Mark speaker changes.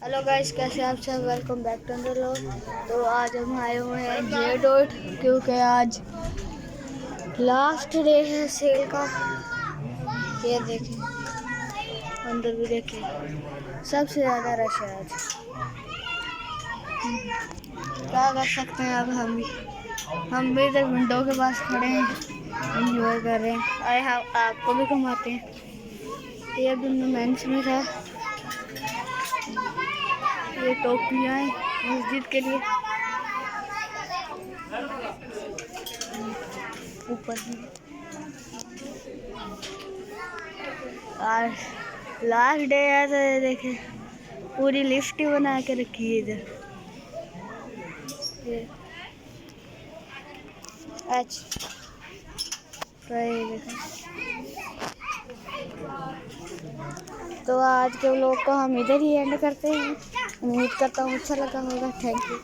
Speaker 1: Hello guys, कैसे आप सब। Welcome back to the vlog. तो आज हम आए हुए हैं जे डॉट, क्योंकि आज लास्ट डे है सेल का। ये देखें, अंदर भी देखें, सबसे ज़्यादा रश है आज। क्या कर सकते हैं अब हम भी इधर विंडो के पास खड़े हैं, एंजॉय कर रहे हैं। आए हम आपको भी घुमाते हैं। ये अभी मेंस में था। ये टोपियाँ हैं मस्जिद के लिए। ऊपर आज लास्ट डे है तो ये देखें, पूरी लिस्ट ही बना के रखी है इधर। ये तो आज के व्लॉग को हम इधर ही एंड करते हैं। उम्मीद करता हूँ अच्छा लगा होगा। Thank you.